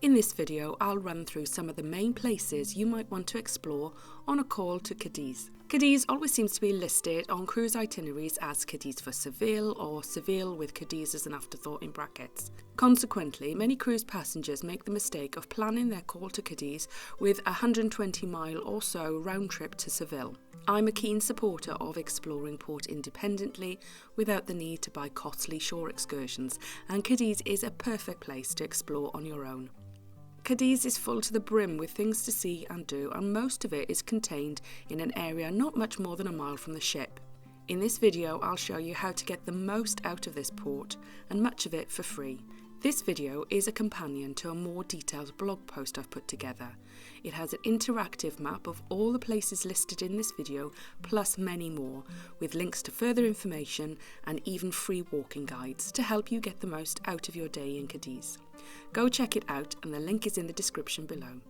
In this video, I'll run through some of the main places you might want to explore on a call to Cadiz. Cadiz always seems to be listed on cruise itineraries as Cadiz for Seville or Seville with Cadiz as an afterthought in brackets. Consequently, many cruise passengers make the mistake of planning their call to Cadiz with a 120-mile or so round trip to Seville. I'm a keen supporter of exploring port independently without the need to buy costly shore excursions, and Cadiz is a perfect place to explore on your own. Cadiz is full to the brim with things to see and do, and most of it is contained in an area not much more than a mile from the ship. In this video, I'll show you how to get the most out of this port, and much of it for free. This video is a companion to a more detailed blog post I've put together. It has an interactive map of all the places listed in this video, plus many more, with links to further information and even free walking guides to help you get the most out of your day in Cadiz. Go check it out, and the link is in the description below.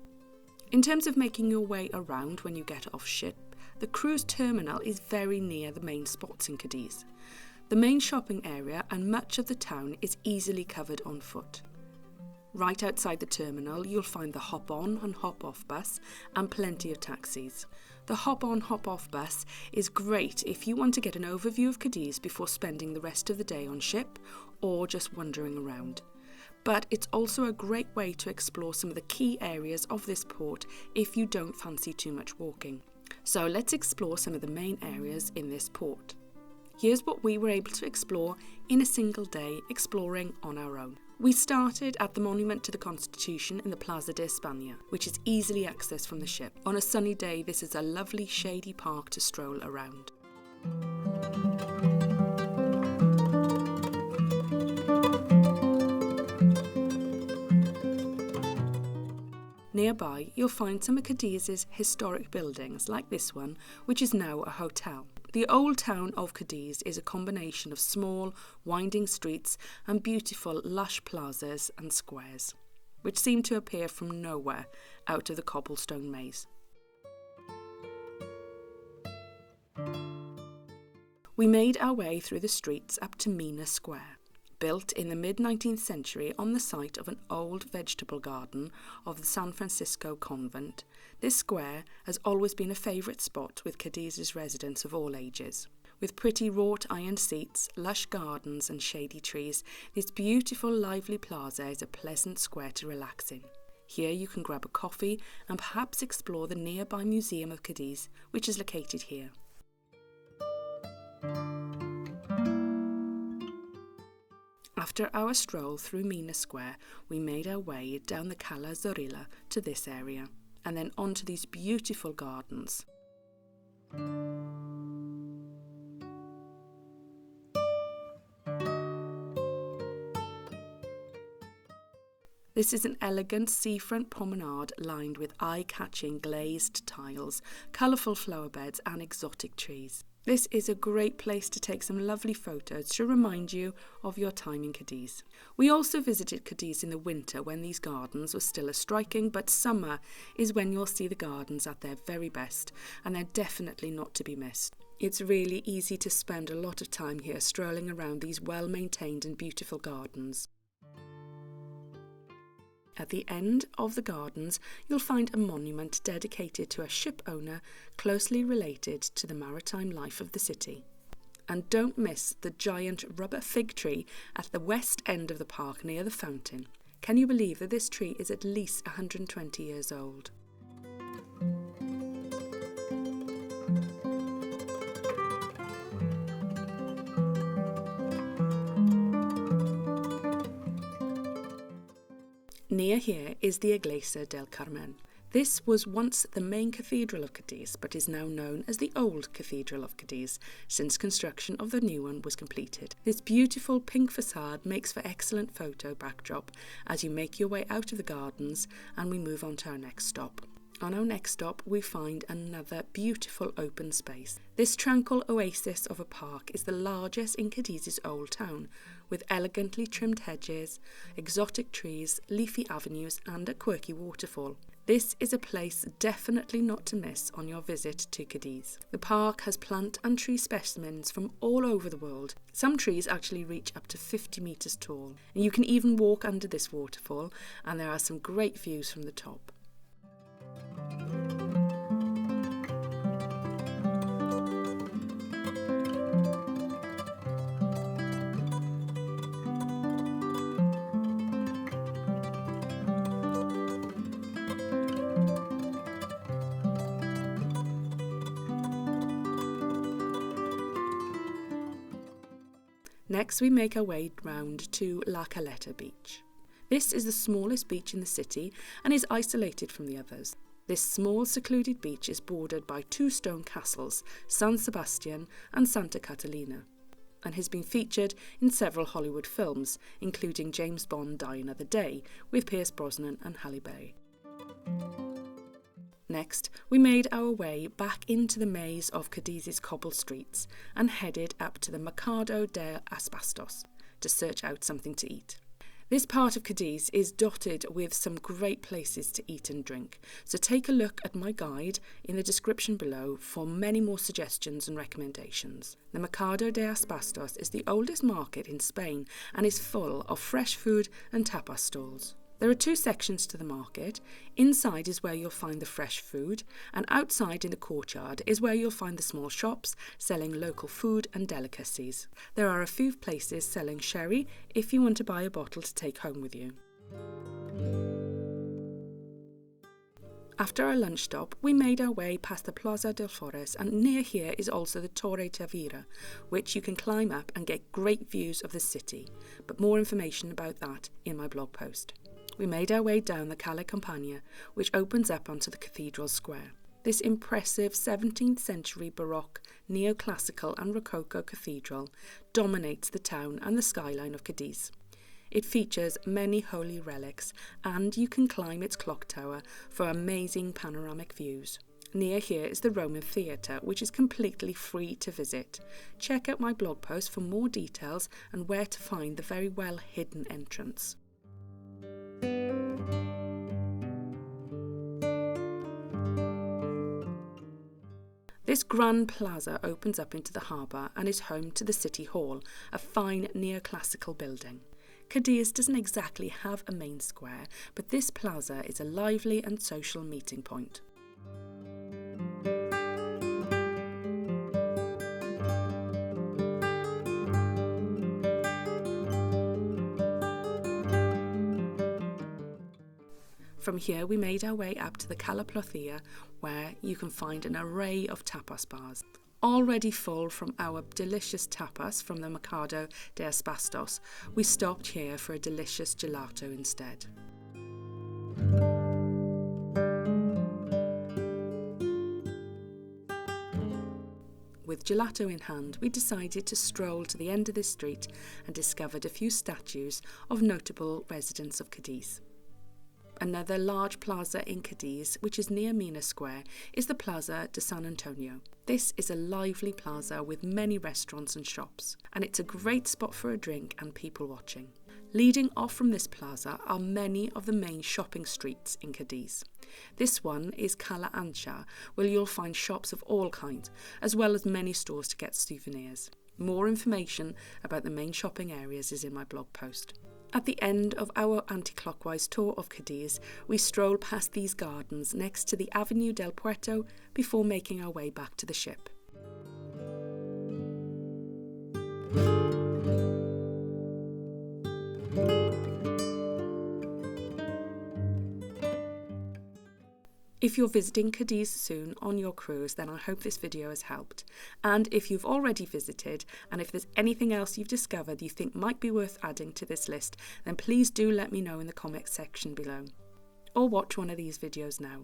In terms of making your way around when you get off ship, the cruise terminal is very near the main spots in Cadiz. The main shopping area and much of the town is easily covered on foot. Right outside the terminal, you'll find the hop-on and hop-off bus and plenty of taxis. The hop-on, hop-off bus is great if you want to get an overview of Cadiz before spending the rest of the day on ship or just wandering around. But it's also a great way to explore some of the key areas of this port if you don't fancy too much walking. So let's explore some of the main areas in this port. Here's what we were able to explore in a single day, exploring on our own. We started at the Monument to the Constitution in the Plaza de Espana, which is easily accessed from the ship. On a sunny day, this is a lovely shady park to stroll around. Nearby, you'll find some of Cadiz's historic buildings, like this one, which is now a hotel. The old town of Cadiz is a combination of small, winding streets and beautiful, lush plazas and squares, which seem to appear from nowhere out of the cobblestone maze. We made our way through the streets up to Mina Square. Built in the mid-19th century on the site of an old vegetable garden of the San Francisco convent, this square has always been a favourite spot with Cadiz's residents of all ages. With pretty wrought iron seats, lush gardens and shady trees, this beautiful lively plaza is a pleasant square to relax in. Here you can grab a coffee and perhaps explore the nearby Museum of Cadiz, which is located here. After our stroll through Mina Square, we made our way down the Cala Zorilla to this area, and then onto these beautiful gardens. This is an elegant seafront promenade lined with eye-catching glazed tiles, colourful flower beds and exotic trees. This is a great place to take some lovely photos to remind you of your time in Cadiz. We also visited Cadiz in the winter when these gardens were still as striking, but summer is when you'll see the gardens at their very best, and they're definitely not to be missed. It's really easy to spend a lot of time here strolling around these well-maintained and beautiful gardens. At the end of the gardens, you'll find a monument dedicated to a ship owner closely related to the maritime life of the city. And don't miss the giant rubber fig tree at the west end of the park near the fountain. Can you believe that this tree is at least 120 years old? Near here is the Iglesia del Carmen. This was once the main cathedral of Cadiz, but is now known as the Old Cathedral of Cadiz, since construction of the new one was completed. This beautiful pink facade makes for excellent photo backdrop as you make your way out of the gardens and we move on to our next stop. On our next stop, we find another beautiful open space. This tranquil oasis of a park is the largest in Cadiz's old town, with elegantly trimmed hedges, exotic trees, leafy avenues and a quirky waterfall. This is a place definitely not to miss on your visit to Cadiz. The park has plant and tree specimens from all over the world. Some trees actually reach up to 50 metres tall, and you can even walk under this waterfall, and there are some great views from the top. Next, we make our way round to La Caleta beach. This is the smallest beach in the city and is isolated from the others. This small secluded beach is bordered by 2 stone castles, San Sebastian and Santa Catalina, and has been featured in several Hollywood films, including James Bond Die Another Day with Pierce Brosnan and Halle Berry. Next, we made our way back into the maze of Cadiz's cobble streets and headed up to the Mercado de Asbestos to search out something to eat. This part of Cadiz is dotted with some great places to eat and drink, so take a look at my guide in the description below for many more suggestions and recommendations. The Mercado de Asbestos is the oldest market in Spain and is full of fresh food and tapas stalls. There are 2 sections to the market. Inside is where you'll find the fresh food, and outside in the courtyard is where you'll find the small shops selling local food and delicacies. There are a few places selling sherry if you want to buy a bottle to take home with you. After our lunch stop, we made our way past the Plaza del Forest, and near here is also the Torre Tavira, which you can climb up and get great views of the city, but more information about that in my blog post. We made our way down the Calle Campana, which opens up onto the Cathedral Square. This impressive 17th century Baroque, neoclassical and Rococo cathedral dominates the town and the skyline of Cadiz. It features many holy relics, and you can climb its clock tower for amazing panoramic views. Near here is the Roman Theatre, which is completely free to visit. Check out my blog post for more details and where to find the very well hidden entrance. This grand plaza opens up into the harbour and is home to the City Hall, a fine neoclassical building. Cadiz doesn't exactly have a main square, but this plaza is a lively and social meeting point. From here we made our way up to the Cala Plaza, where you can find an array of tapas bars. Already full from our delicious tapas from the Mercado de Asbestos, we stopped here for a delicious gelato instead. With gelato in hand, we decided to stroll to the end of this street and discovered a few statues of notable residents of Cadiz. Another large plaza in Cadiz, which is near Mina Square, is the Plaza de San Antonio. This is a lively plaza with many restaurants and shops, and it's a great spot for a drink and people watching. Leading off from this plaza are many of the main shopping streets in Cadiz. This one is Cala Ancha, where you'll find shops of all kinds, as well as many stores to get souvenirs. More information about the main shopping areas is in my blog post. At the end of our anti-clockwise tour of Cadiz, we stroll past these gardens next to the Avenue del Puerto before making our way back to the ship. If you're visiting Cadiz soon on your cruise, then I hope this video has helped. And if you've already visited, and if there's anything else you've discovered you think might be worth adding to this list, then please do let me know in the comments section below. Or watch one of these videos now.